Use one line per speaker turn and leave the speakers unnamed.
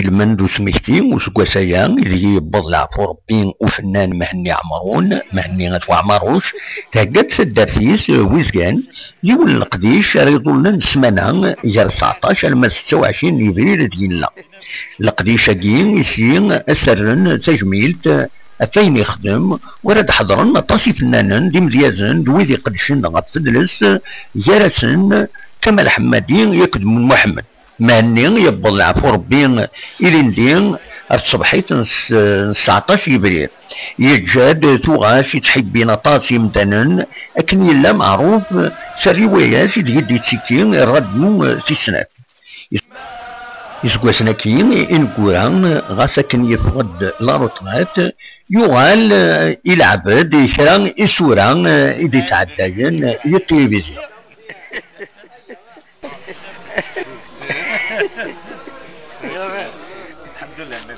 المندو سميتي وسكواسايا اللي يبض العفو ربي وفنان مهني عمرون مهني غتو عمروش تهقد سدارتيس ويزكان يول القديش ريضولنا نسمانا يا 19 لما 26 ابريل ديالنا القديش كين يسين اسرن تجميلت فين يخدم وراد حضرن طاسي فنانن دي مزيازن دويدي قدشن غتفدلس يارسن كمال حمادين يكدم محمد مهني يبض العفو ربي الى ندين الصبحيت 19 ابريل يجاد توغاش يتحبين طاسي مدنن اكن يلا معروف سريوياس يدي تسكين الراديو سيسنات يسكواسنا كين إنكوران غاسا كان يفقد لا روترات يوغال يلعب كرا يسورا إذا تعداين التلفزيون.
الحمد لله ما